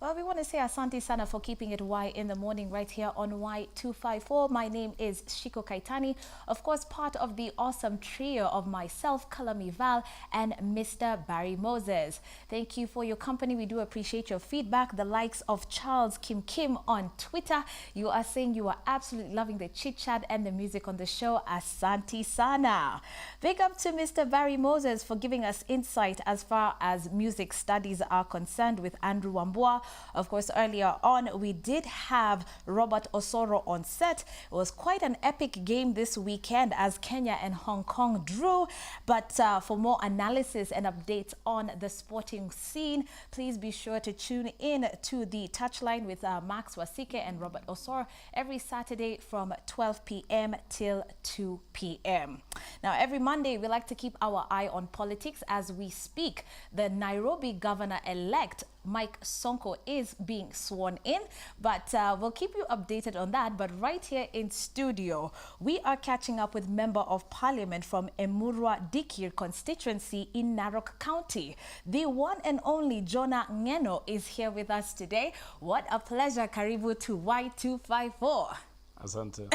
Well, we want to say asante sana for keeping it Y in the morning right here on Y254. My name is Shiko Kaitani, of course, part of the awesome trio of myself, Kalami Val, and Mr. Barry Moses. Thank you for your company. We do appreciate your feedback. The likes of Charles Kim on Twitter, you are saying you are absolutely loving the chit-chat and the music on the show. Asante sana. Big up to Mr. Barry Moses for giving us insight as far as music studies are concerned with Andrew Wambua. Of course, earlier on, we did have Robert Osoro on set. It was quite an epic game this weekend as Kenya and Hong Kong drew. But for more analysis and updates on the sporting scene, please be sure to tune in to the Touchline with Max Wasike and Robert Osoro every Saturday from 12 p.m. till 2 p.m. Now, every Monday, we like to keep our eye on politics as we speak. The Nairobi governor-elect, Mike Sonko, is being sworn in, but we'll keep you updated on that. But right here in studio, we are catching up with Member of Parliament from EMURUA DIKIRR constituency in Narok County. The one and only JOHANA NGENO is here with us today. What a pleasure. Karibu to Y254. Asante.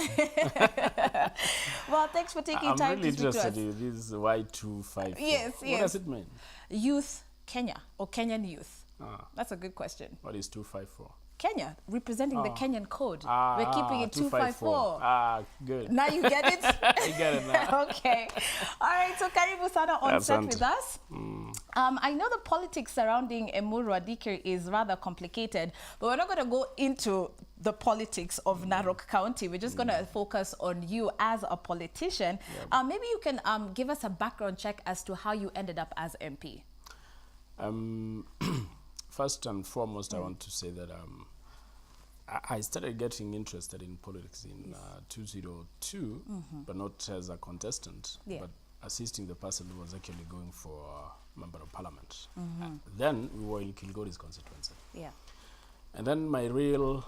Well, thanks for taking time really to speak to us. I'm really interested in this Y254. Yes. What does it mean? Youth Kenya or Kenyan youth. That's a good question. What is 254? Kenya, representing the Kenyan code. We're keeping it 254. Good. Now you get it? I get it now. Okay. All right, so Karibu Sana on set with us. I know the politics surrounding EMURUA DIKIRR is rather complicated, but we're not going to go into the politics of Narok County. We're just going to focus on you as a politician. Yep. Maybe you can give us a background check as to how you ended up as MP. First and foremost, I want to say that I started getting interested in politics in 2002, but not as a contestant, but assisting the person who was actually going for Member of Parliament. Then we were in Kilgore's constituency. Yeah. And then my real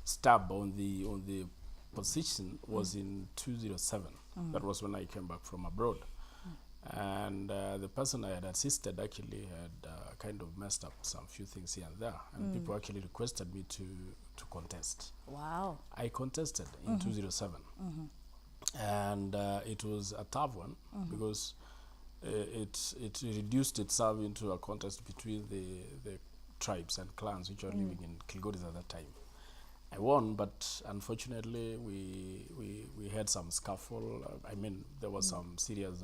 stab on the position was in 2007. That was when I came back from abroad. And the person I had assisted actually had kind of messed up some few things here and there. And people actually requested me to contest. Wow. I contested in 2007. And it was a tough one because it reduced itself into a contest between the tribes and clans which were living in Kilgoris at that time. I won, but unfortunately we had some scuffle. I mean, there was some serious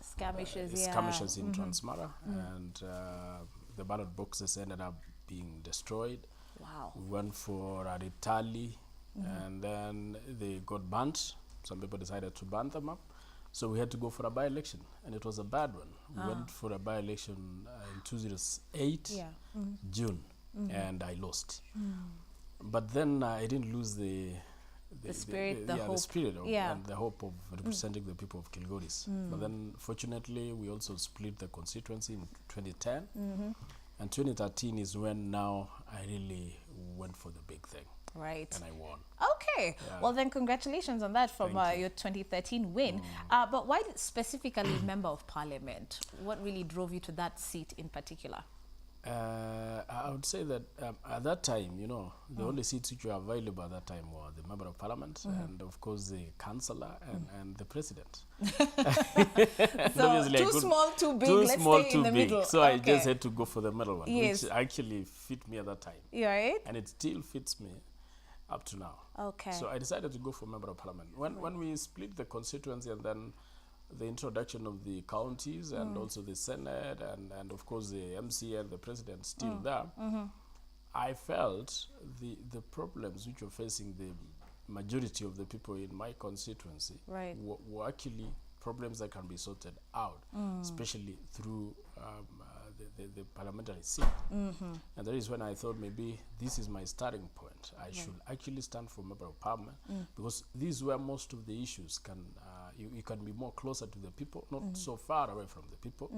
skirmishes in Transmara, and the ballot boxes ended up being destroyed. Wow. We went for a retally, and then they got burnt. Some people decided to burn them up. So we had to go for a by-election, and it was a bad one. We went for a by-election in 2008, June, and I lost. But then I didn't lose the spirit, the hope. And the hope of representing the people of Kilgoris. But then, fortunately, we also split the constituency in 2010. And 2013 is when now I really went for the big thing. Right. And I won. Okay. Yeah. Well, then congratulations on that from your 2013 win. But why specifically Member of Parliament? What really drove you to that seat in particular? I would say that at that time, you know, the only seats which were available at that time were the Member of Parliament and, of course, the Councillor and the President. So, too small, too big, let's stay in the middle. So I just had to go for the middle one, which actually fit me at that time. Right. And it still fits me up to now. Okay. So I decided to go for Member of Parliament. When we split the constituency and then the introduction of the counties and also the Senate and of course the MC and the President still there, I felt the problems which were facing the majority of the people in my constituency were actually problems that can be sorted out, especially through the parliamentary seat. And that is when I thought maybe this is my starting point. I should actually stand for member of parliament, because this is where most of the issues can, you can be more closer to the people, not so far away from the people,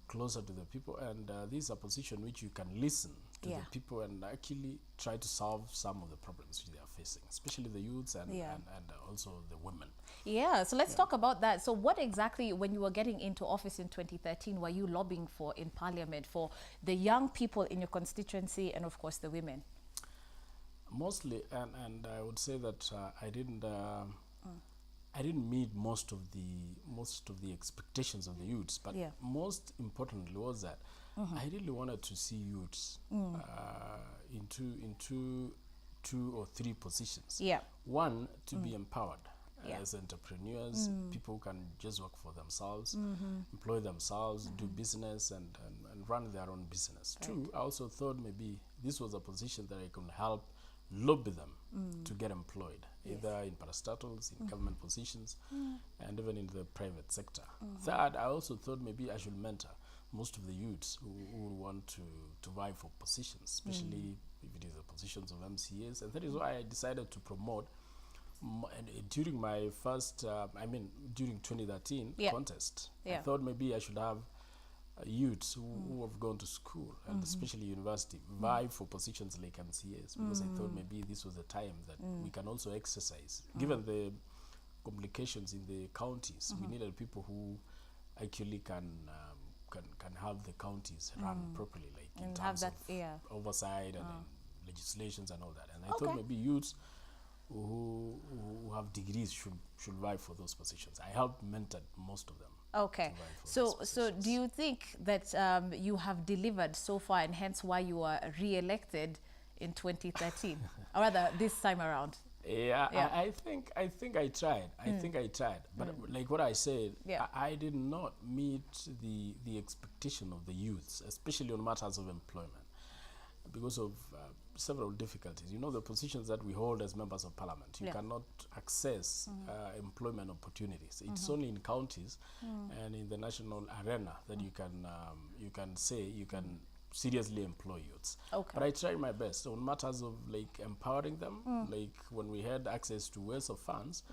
closer to the people. And this is a position which you can listen to the people and actually try to solve some of the problems which they are facing, especially the youths and also the women. Yeah, so let's talk about that. So what exactly, when you were getting into office in 2013, were you lobbying for in parliament for the young people in your constituency and of course the women? Mostly, and I would say that I didn't meet most of the expectations of the youths, but most importantly was that I really wanted to see youths into two or three positions. One, to be empowered as entrepreneurs, people who can just work for themselves, employ themselves, do business and run their own business. Two, I also thought maybe this was a position that I could help lobby them to get employed, either in parastatals, in government positions, and even in the private sector. Third, I also thought maybe I should mentor most of the youths who want to vie for positions, especially if it is the positions of MCAs. And that is why I decided to promote, during my first, during 2013 contest, I thought maybe I should have youths who have gone to school and especially university vie for positions like MCAs, because I thought maybe this was the time that we can also exercise. Given the complications in the counties, we needed people who actually can have the counties run properly, like in terms of oversight and legislations and all that. And I thought maybe youths who have degrees should vie for those positions. I helped mentor most of them. Okay, so do you think that you have delivered so far, and hence why you were re-elected in 2013, or rather this time around? I think I tried. I think I tried, but like what I said, I did not meet the expectation of the youths, especially on matters of employment, because of several difficulties. You know, the positions that we hold as members of parliament, you cannot access employment opportunities. It's only in counties and in the national arena that you can seriously employ youths. But I tried my best on matters of like empowering them, like when we had access to ways of funds.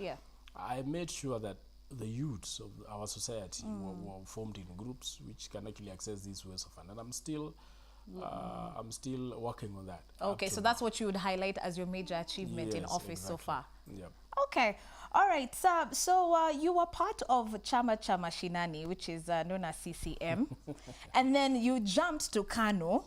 I made sure that the youths of our society were formed in groups which can actually access these ways of fund, and I'm still working on that. Okay, so that's what you would highlight as your major achievement in office so far. Okay, all right. So you were part of Chama Mashinani, which is known as CCM, and then you jumped to KANU.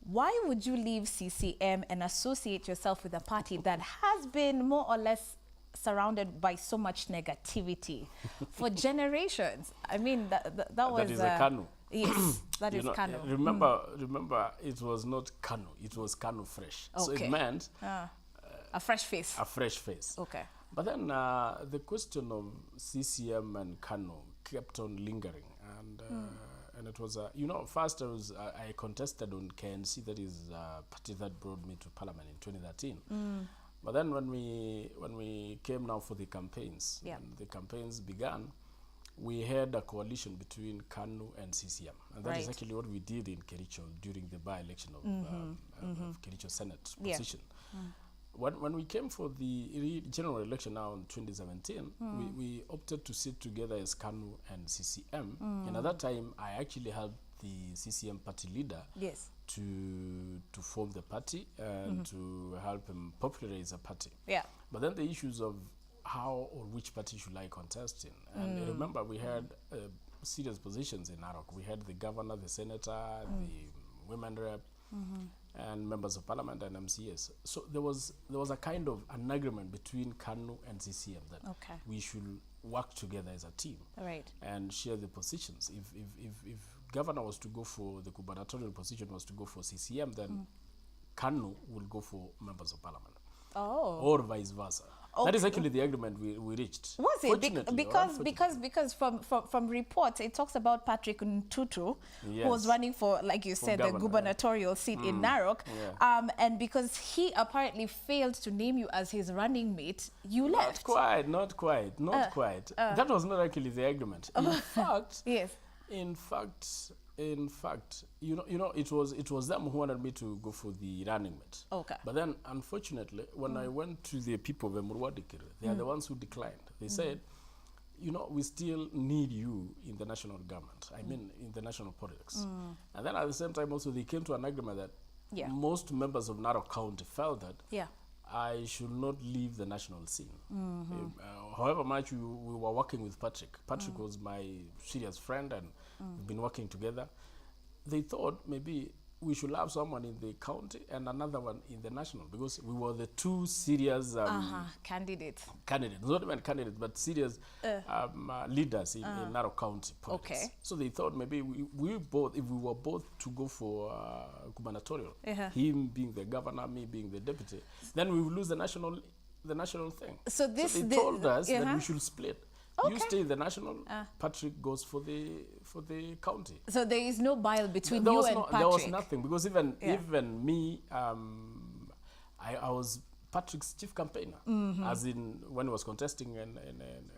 Why would you leave CCM and associate yourself with a party that has been more or less surrounded by so much negativity for generations? I mean, that was... That is a KANU. Yes, that is KANU. Remember, it was not KANU, it was KANU Fresh. So it meant... a fresh face. A fresh face. Okay. But then the question of CCM and KANU kept on lingering. And it was, first I contested on KNC, that is a party that brought me to parliament in 2013. But then when we came now for the campaigns, and the campaigns began, we had a coalition between KANU and CCM. And that is actually what we did in Kericho during the by-election of Kericho Senate position. When we came for the general election now in 2017, we opted to sit together as KANU and CCM. And at that time, I actually helped the CCM party leader to form the party and to help him popularize the party. But then the issues of how or which party should I contest in? And remember, we had serious positions in Narok. We had the governor, the senator, the women rep, and members of parliament and MCAs. So there was a kind of an agreement between KANU and CCM that we should work together as a team and share the positions. If governor was to go for the gubernatorial position, was to go for CCM, then KANU will go for members of parliament. Or vice versa. That is actually the agreement we reached. Was it? Because from reports, it talks about Patrick Ntutu, who was running for, like you said, the gubernatorial seat in Narok. And because he apparently failed to name you as his running mate, you left. Not quite. That was not actually the agreement. In fact, in fact, it was them who wanted me to go for the running mate. Okay. But then, unfortunately, when I went to the people of EMURUA DIKIRR, they are the ones who declined. They said, we still need you in the national government. I mean, in the national politics. And then at the same time, also, they came to an agreement that most members of Narok County felt that I should not leave the national scene. However much we were working with Patrick. Patrick was my serious friend, and we've been working together. They thought maybe we should have someone in the county and another one in the national, because we were the two serious candidates. Not even candidates, but serious leaders in Narok County politics. Okay. So they thought maybe we both, if we were both to go for gubernatorial, him being the governor, me being the deputy, then we would lose the national thing. So they told us that we should split. Okay. You stay in the national, Patrick goes for the county. So there is no bile between you and Patrick? There was nothing, because even me, I was Patrick's chief campaigner, as in when he was contesting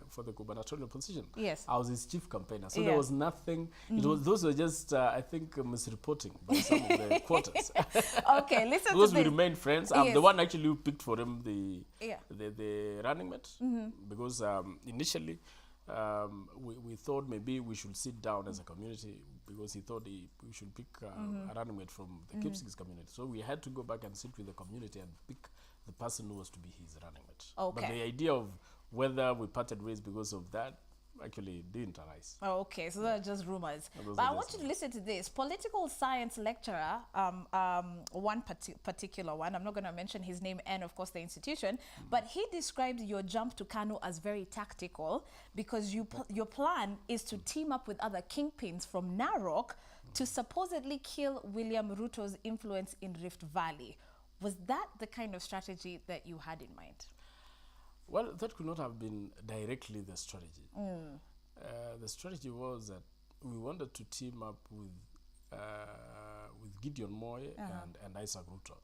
for the gubernatorial position. Yes. I was his chief campaigner. So there was nothing. Those were just, I think, misreporting by some of the quarters. Okay, listen to because this. we remained friends. I'm the one actually who picked for him the running mate, because initially we thought maybe we should sit down as a community, because he thought we should pick a running mate from the Kipsigis community. So we had to go back and sit with the community and pick the person who was to be his running mate. Okay. But the idea of whether we parted ways because of that actually didn't arise. Oh, okay, so they're just rumors. But I want you to listen to this. Political science lecturer, one particular one, I'm not going to mention his name and, of course, the institution, but he described your jump to Kano as very tactical, because your plan is to team up with other kingpins from Narok to supposedly kill William Ruto's influence in Rift Valley. Was that the kind of strategy that you had in mind? Well, that could not have been directly the strategy. The strategy was that we wanted to team up with Gideon Moy and Isaac Ruto,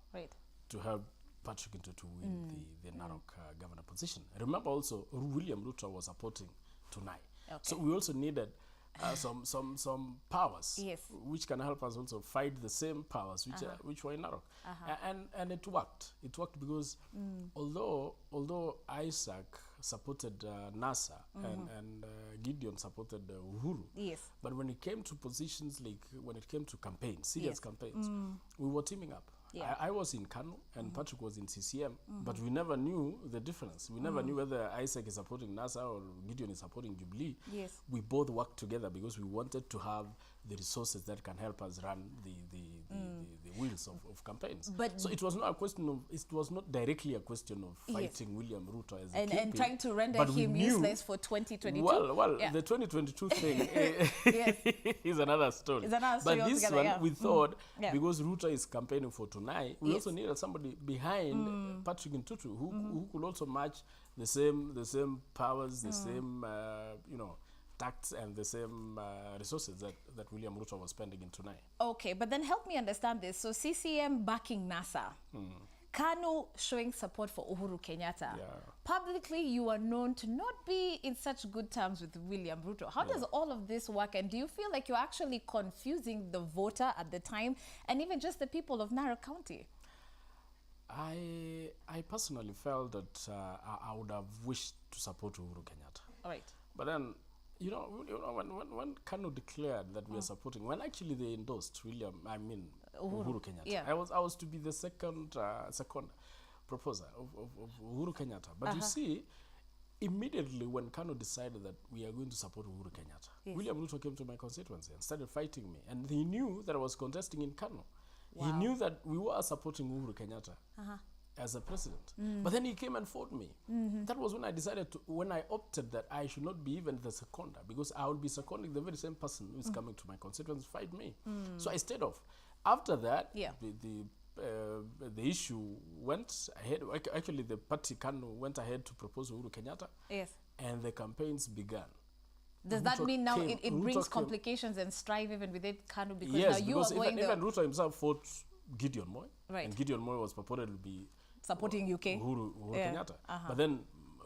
to help Patrick Into to win the Narok governor position. Remember also, William Ruto was supporting Tunai. Okay. So we also needed some powers, which can help us also fight the same powers which were in Narok. And it worked. It worked because although Isaac supported NASA and Gideon supported Uhuru, but when it came to positions, like when it came to campaigns, serious campaigns, we were teaming up. I was in Kano and Patrick was in CCM, but we never knew the difference. We never knew whether Isaac is supporting NASA or Gideon is supporting Jubilee. We both worked together because we wanted to have the resources that can help us run the wheels of campaigns. But so it was not a question of, it was not directly a question of fighting William Ruto as a kingpin, and trying to render him useless for 2022. Well, the 2022 thing is another story. But this one, we thought, because Ruto is campaigning for tonight, we also needed somebody behind Patrick Ntutu who could also match the same powers, the same tacts and the same resources that William Ruto was spending in tonight. Okay, but then help me understand this. So CCM backing NASA. Kanu showing support for Uhuru Kenyatta. Publicly, you are known to not be in such good terms with William Ruto. How does all of this work? And do you feel like you're actually confusing the voter at the time and even just the people of Narok County? I personally felt that I would have wished to support Uhuru Kenyatta. All right. But then, when Kanu declared that we are supporting, when actually they endorsed Uhuru Kenyatta, I was to be the second proposer of Uhuru Kenyatta. But you see, immediately when Kanu decided that we are going to support Uhuru Kenyatta, William Ruto came to my constituency and started fighting me. And he knew that I was contesting in Kanu. He knew that we were supporting Uhuru Kenyatta as a president. But then he came and fought me. That was when I decided when I opted that I should not be even the seconder, because I would be seconding the very same person who is coming to my constituency to fight me. So I stayed off. After that, the issue went ahead. Actually, the party Kanu went ahead to propose Uhuru Kenyatta. And the campaigns began. Does that mean now it brings complications and strife even within Kanu? Because now you are going even Ruto himself fought Gideon Moy. And Gideon Moy was purported to be supporting UK. Uhuru Kenyatta. But then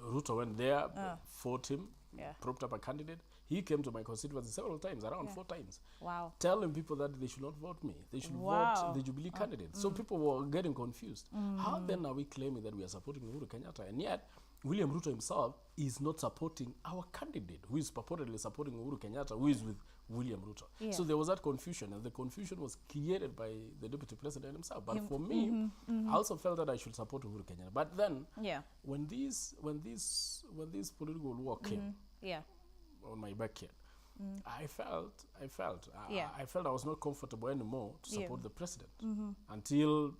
Ruto went there, fought him, Yeah. propped up a candidate. He came to my constituency several times, around 4 times. Wow. Telling people that they should not vote me. They should Wow. vote the Jubilee candidate. So people were getting confused. How then are we claiming that we are supporting Uhuru Kenyatta? And yet, William Ruto himself is not supporting our candidate, who is purportedly supporting Uhuru Kenyatta, who is with William Ruto. Yeah. So there was that confusion, and the confusion was created by the deputy president himself. But for me, I also felt that I should support Uhuru Kenyatta. But then, when this political war came on my backyard, I felt I was not comfortable anymore to support the president until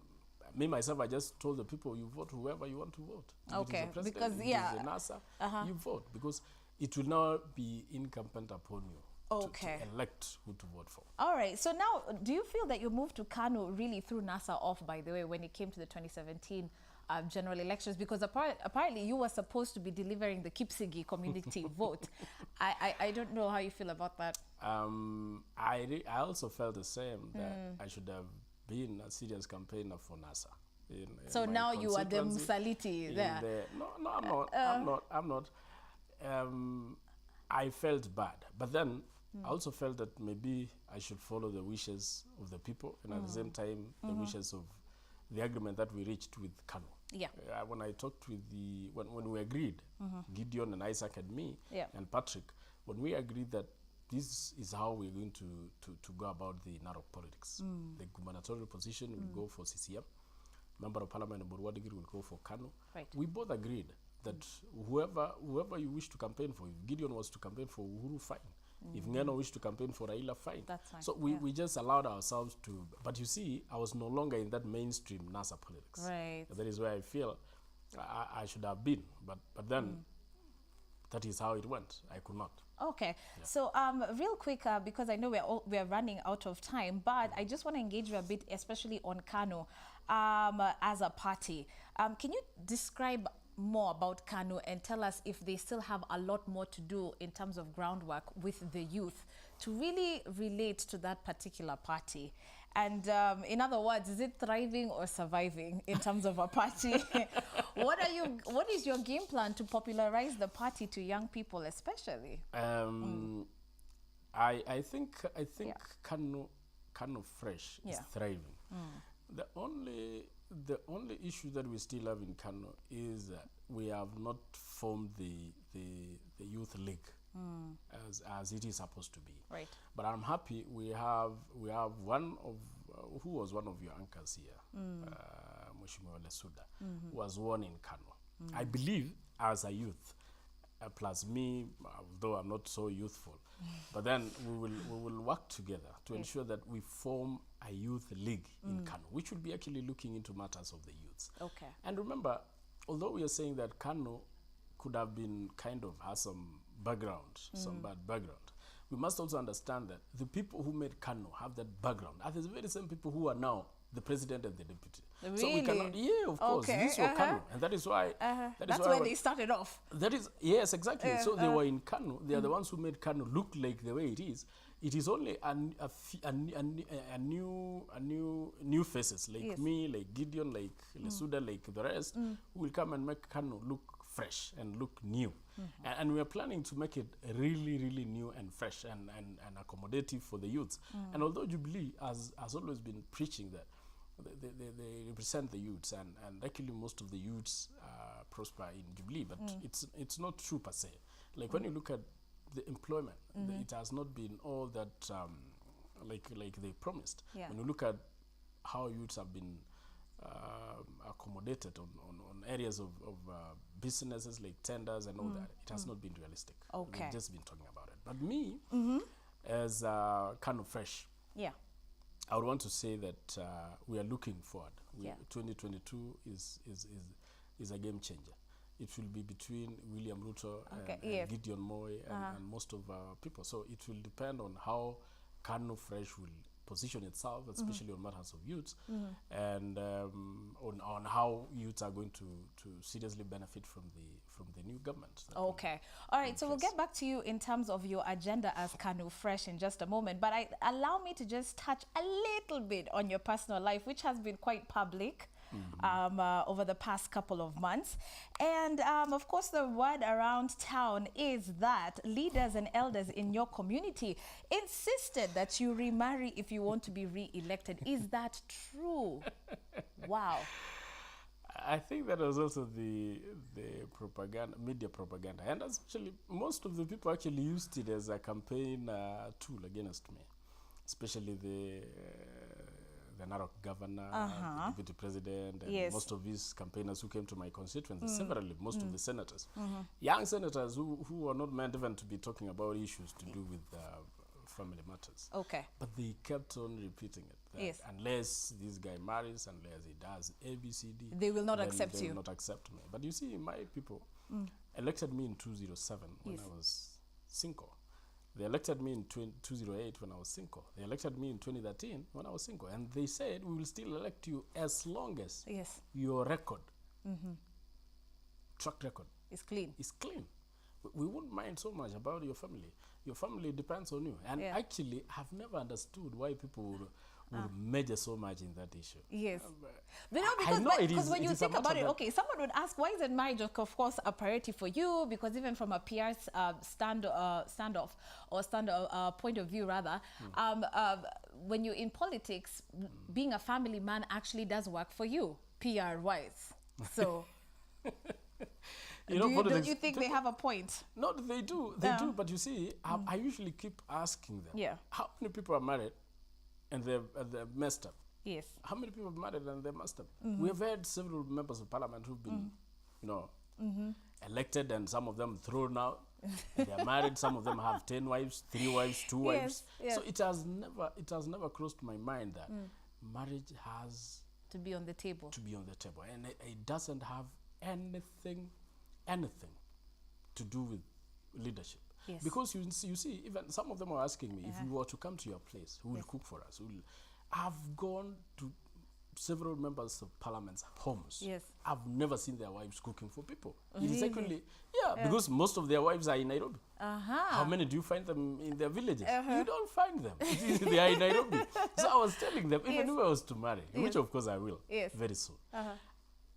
me myself, I just told the people, you vote whoever you want to vote. Okay, because if it is a NASA, you vote, because it will now be incumbent upon you to elect who to vote for. All right. So now, do you feel that your move to Kano really threw NASA off, by the way, when it came to the 2017 general elections? Because apparently you were supposed to be delivering the Kipsigi community vote. I don't know how you feel about that. I also felt the same, that I should have been a serious campaigner for NASA. So now you are the Musaliti there. No, I'm not. I felt bad, but then I also felt that maybe I should follow the wishes of the people, and at the same time the wishes of the agreement that we reached with Kano. Yeah. When I talked with when we agreed, Gideon and Isaac and me and Patrick, when we agreed that this is how we're going to go about the Narok politics. The gubernatorial position will go for CCM. Member of Parliament EMURUA will go for Kano. Right. We both agreed that whoever you wish to campaign for, if Gideon was to campaign for Uhuru, fine. If NGENO wished to campaign for Raila, fine. That's fine. So we just allowed ourselves to, but you see, I was no longer in that mainstream NASA politics. Right. That is where I feel I should have been, but then that is how it went. I could not. Okay. Yeah. So real quick, because I know we're running out of time, but I just want to engage you a bit, especially on Kano as a party. Can you describe more about Kano and tell us if they still have a lot more to do in terms of groundwork with the youth to really relate to that particular party? And in other words, is it thriving or surviving in terms of a party? What is your game plan to popularize the party to young people, especially? I think Kano Fresh is thriving. The only issue that we still have in Kano is that we have not formed the youth league as it is supposed to be. Right. But I'm happy we have one of who was one of your anchors here, Mheshimiwa Lesuda, was born in Kano. I believe as a youth, plus me, although I'm not so youthful, but then we will work together to ensure that we form a youth league in Kano, which will be actually looking into matters of the youths. Okay. And remember, although we are saying that Kano could have been has some background, some bad background, we must also understand that the people who made Kano have that background are the very same people who are now the president and the deputy. Really? So we cannot, of course, this was Kano, and that is why. That's where they started off. That is, yes, exactly. So they were in Kano. They are the ones who made Kano look like the way it is. It is only a new faces like me, like Gideon, like Lesuda, like the rest, who will come and make Kano look fresh and look new. And we are planning to make it really, really new and fresh and accommodative for the youths. And although Jubilee has always been preaching that they represent the youths, and actually most of the youths prosper in Jubilee, but it's not true per se. Like when you look at the employment, it has not been all that like they promised. Yeah. When you look at how youths have been accommodated on areas of businesses like tenders and all that, it has not been realistic. Okay. We've just been talking about it. But me, as kind of fresh, I would want to say that we are looking forward. 2022 is a game changer. It will be between William Ruto and Gideon Moi and most of our people. So it will depend on how Kano Fresh will position itself, especially on matters of youth, and on how youths are going to seriously benefit from the new government. Okay. All right. So we'll get back to you in terms of your agenda as Kano Fresh in just a moment. But allow me to just touch a little bit on your personal life, which has been quite public. over the past couple of months. And of course, the word around town is that leaders and elders in your community insisted that you remarry if you want to be re-elected. Is that true? Wow. I think that was also the propaganda, media propaganda, and especially most of the people actually used it as a campaign tool against me, especially the Narok governor, the deputy president, and most of these campaigners who came to my constituency, severally, most of the senators, young senators who were not meant even to be talking about issues to do with family matters. Okay. But they kept on repeating it. That unless this guy marries, unless he does A, B, C, D, they will not accept you. They will not accept me. But you see, my people elected me in 2007 when I was single. They elected me in 2008 when I was single. They elected me in 2013 when I was single. And they said, we will still elect you as long as your record, track record, is clean. Is clean. We won't mind so much about your family. Your family depends on you. And actually, I've never understood why people would major so much in that issue. Yes. But no, because when you think about it, okay, someone would ask, why isn't marriage, of course, a priority for you? Because even from a PR point of view, rather, when you're in politics, being a family man actually does work for you, PR-wise. So... don't you think they have a point? No, they do. They do. But you see, I usually keep asking them, how many people are married and they're messed up? Yes. How many people are married and they're messed up? We have had several members of parliament who've been, elected, and some of them thrown out. They're married. Some of them have 10 wives, 3 wives, 2 wives. Yes. So it has never crossed my mind that marriage has to be on the table. And it doesn't have anything to do with leadership. Yes. Because you see, even some of them are asking me, if we were to come to your place, who will cook for us? I've gone to several members of parliament's homes. Yes. I've never seen their wives cooking for people. It is actually, because most of their wives are in Nairobi. How many do you find them in their villages? You don't find them. They are in Nairobi. So I was telling them, even if I was to marry, which of course I will very soon,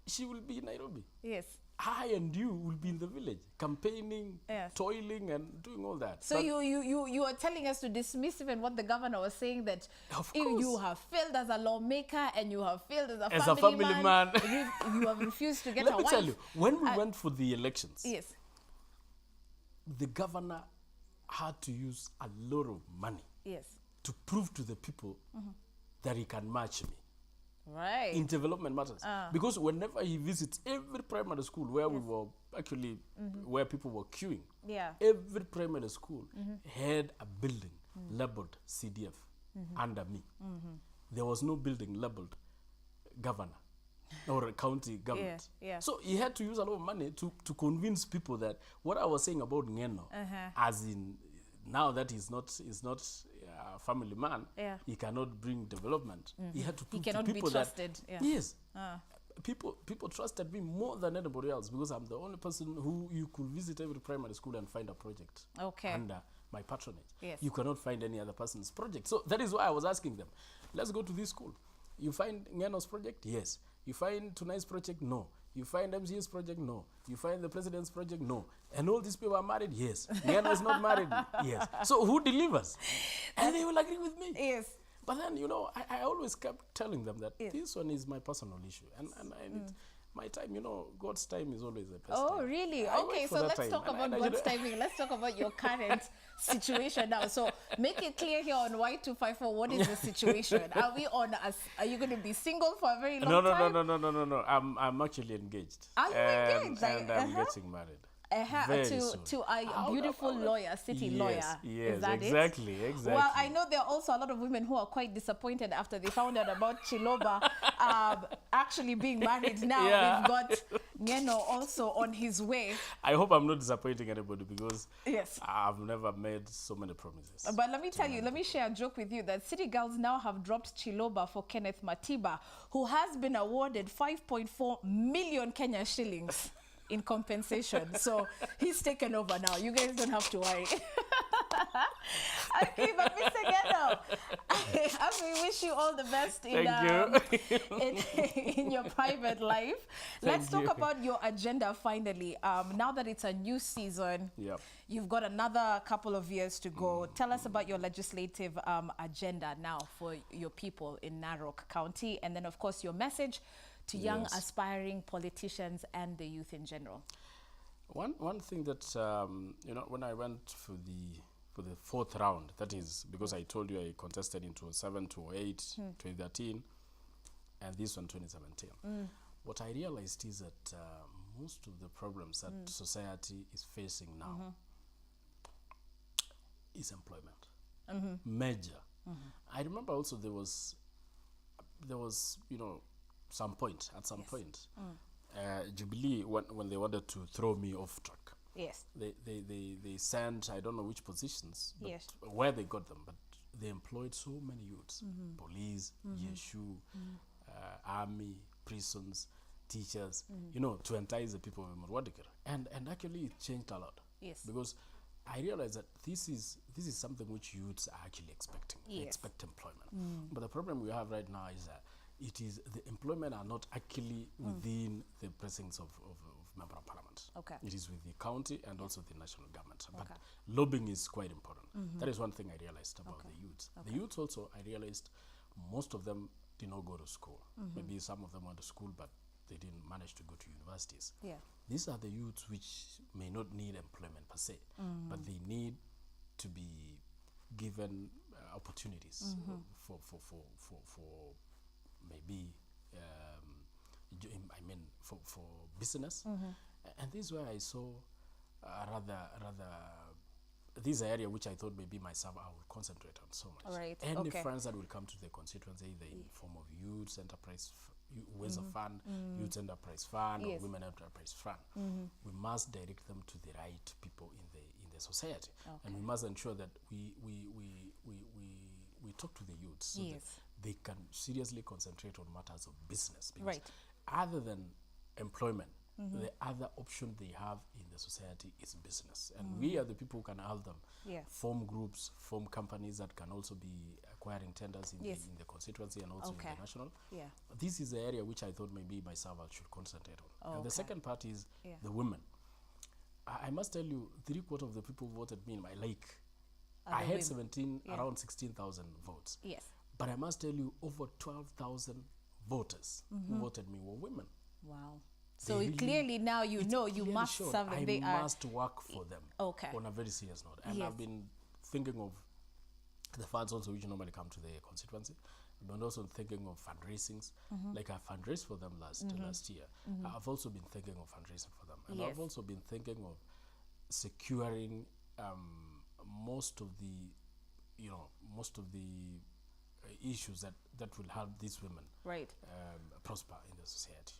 she will be in Nairobi. Yes. I and you will be in the village, campaigning, toiling, and doing all that. So you are telling us to dismiss even what the governor was saying, that if you have failed as a lawmaker and you have failed as a family man, you have refused to get a wife. Let me tell you, when we went for the elections, the governor had to use a lot of money to prove to the people that he can match me. Right. In development matters. Because whenever he visits every primary school where we were actually, where people were queuing, every primary school had a building labeled CDF under me. There was no building labeled governor or county government. So he had to use a lot of money to convince people that what I was saying about NGENO, as in now that he's not a family man, he cannot bring development. He had to prove to people that people trusted me more than anybody else, because I'm the only person who you could visit every primary school and find a project under my patronage. You cannot find any other person's project. So that is why I was asking them, let's go to this school. You find NGENO's project? Yes. You find tonight's project? No. You find MCA's project? No. You find the president's project? No. And all these people are married? Yes. NGENO is not married? Yes. So who delivers? And they will agree with me. Yes. But then, I always kept telling them that this one is my personal issue. And my time, God's time is always the best time. Oh, really? Okay, so let's talk about God's timing. Let's talk about your current situation now. So make it clear here on Y254, what is the situation? Are you going to be single for a very long time? No. I'm actually engaged. Are you engaged? And I'm getting married. To a beautiful lawyer, city lawyer. Yes, is that exactly. Well, I know there are also a lot of women who are quite disappointed after they found out about Chiloba actually being married now. We've got NGENO also on his way. I hope I'm not disappointing anybody, because I've never made so many promises. But let me tell you, let me share a joke with you that city girls now have dropped Chiloba for Kenneth Matiba, who has been awarded 5.4 million Kenya shillings in compensation. So he's taken over now. You guys don't have to worry. Okay, but Mr. NGENO, I wish you all the best in, in your private life. Let's talk about your agenda finally. Now that it's a new season, you've got another couple of years to go. Tell us about your legislative agenda now for your people in Narok County, and then of course your message to young aspiring politicians and the youth in general. One thing that you know, when I went for the fourth round, that is because I told you I contested in 2007, 2008, 2013, and this one 2017. What I realized is that most of the problems that society is facing now is employment, major. I remember also there was you know, at some point, Jubilee, when they wanted to throw me off track, they sent, I don't know which positions, but where they got them, but they employed so many youths, police, YESHU, army, prisons, teachers, you know, to entice the people of EMURUA DIKIRR. And actually it changed a lot, because I realized that this is something which youths are actually expecting. They expect employment. But the problem we have right now is that the employment are not actually within the precincts of member of parliament. It is with the county and also the national government. But lobbying is quite important. That is one thing I realized about the youths. The youths also, I realized most of them did not go to school. Maybe some of them went to school, but they didn't manage to go to universities. These are the youths which may not need employment per se, but they need to be given opportunities for maybe I mean for business. And this is where I saw this is an area which I thought maybe myself I would concentrate on so much. Any funds that will come to the constituency, either in form of youth enterprise ways of fund, youth enterprise fund, or women enterprise fund, we must direct them to the right people in the society, and we must ensure that we talk to the youths so that they can seriously concentrate on matters of business, because other than employment, the other option they have in the society is business, and we are the people who can help them form groups, form companies that can also be acquiring tenders in the constituency and also in the national. This is the area which I thought maybe myself I should concentrate on. And the second part is the women. I must tell you, 3/4 of the people who voted me in my lake, I had around 16,000 votes. But I must tell you, over 12,000 voters who voted me were women. Wow. So clearly now you know you must serve them. I must work for them on a very serious note. And I've been thinking of the funds also which normally come to the constituency. I've been also thinking of fundraisings. Like I fundraised for them last year. I've also been thinking of fundraising for them. And I've also been thinking of securing most of the issues that will help these women prosper in the society.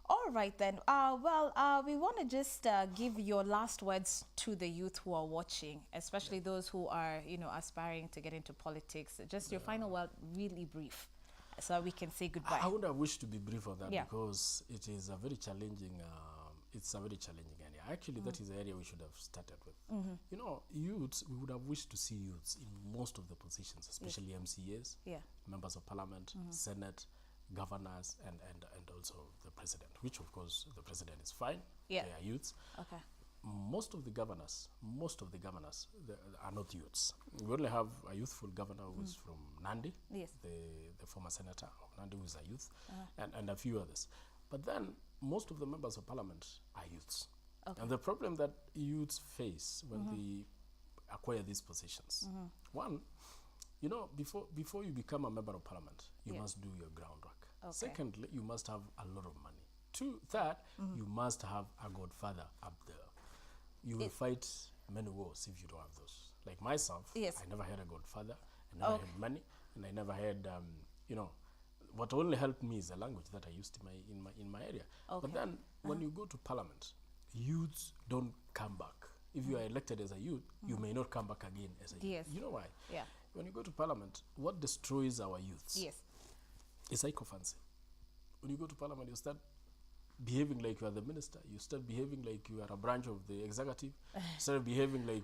All right then. We want to just give your last words to the youth who are watching, especially those who are, you know, aspiring to get into politics. Just your final word, really brief, so we can say goodbye. I would have wished to be brief on that because it is a very challenging. It's a very challenging area. Actually, that is the area we should have started with. You know, youths. We would have wished to see youths in most of the positions, especially MCAs, members of parliament, Senate, governors, and also the president, which of course the president is fine. They are youths. Most of the governors are not youths. We only have a youthful governor who is from Nandi, the former senator of Nandi, who is a youth, and a few others. But then most of the members of parliament are youths. And the problem that youths face when they acquire these positions, one, you know, before you become a member of parliament, you must do your groundwork. Secondly, you must have a lot of money. Third, you must have a godfather up there. You will fight many wars if you don't have those. Like myself, I never had a godfather, I never had money, and I never had, you know, what only helped me is the language that I used in my area. But then when you go to parliament, youths don't come back. If you are elected as a youth, you may not come back again as a youth. You know why? When you go to parliament, what destroys our youths is sycophancy. When you go to parliament, you start behaving like you are the minister. You start behaving like you are a branch of the executive. You start behaving like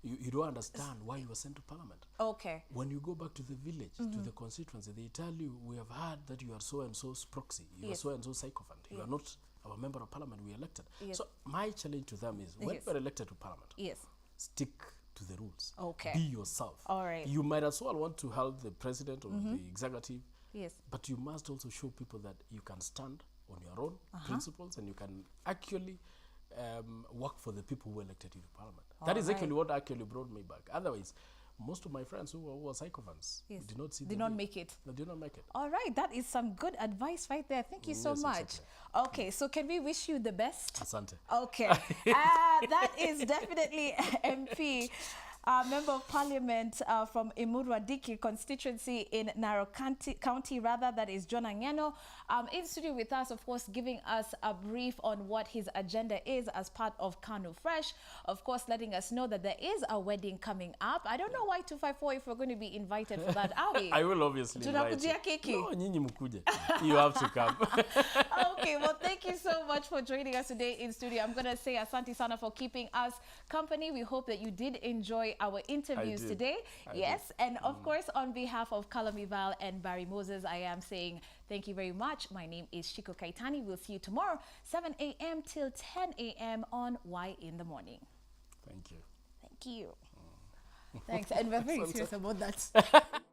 you don't understand why you were sent to parliament. Okay. When you go back to the village, to the constituency, they tell you, we have heard that you are so-and-so's proxy, you are so-and-so sycophant, you are not our member of parliament we elected. So my challenge to them is, when you are elected to parliament, stick to the rules. Okay. Be yourself. All right. You might as well want to help the president or the executive, but you must also show people that you can stand on your own principles and you can actually work for the people who elected you to parliament. That is actually what actually brought me back. Otherwise, most of my friends who were sycophants did not see did not make it. They did not make it. All right, that is some good advice right there. Thank you so much. Okay, so can we wish you the best? Asante. Okay, that is definitely MP. Member of Parliament from EMURUA DIKIRR constituency in Narrow County, that is NGENO, in studio with us, of course, giving us a brief on what his agenda is as part of Kanu Fresh. Of course, letting us know that there is a wedding coming up. I don't know Y254 if we're going to be invited for that, are we? I will obviously invite you. Keki. No, nyinyi mukuje. You have to come. Okay, well, thank you so much for joining us today in studio. I'm going to say asante sana for keeping us company. We hope that you did enjoy our interviews today. And of course, on behalf of Kalamival and Barry Moses, I am saying thank you very much. My name is Shiko Kaitani. We'll see you tomorrow, 7 a.m. till 10 a.m. on Y in the Morning. Thank you. Thank you. Thanks. And we're very serious about that.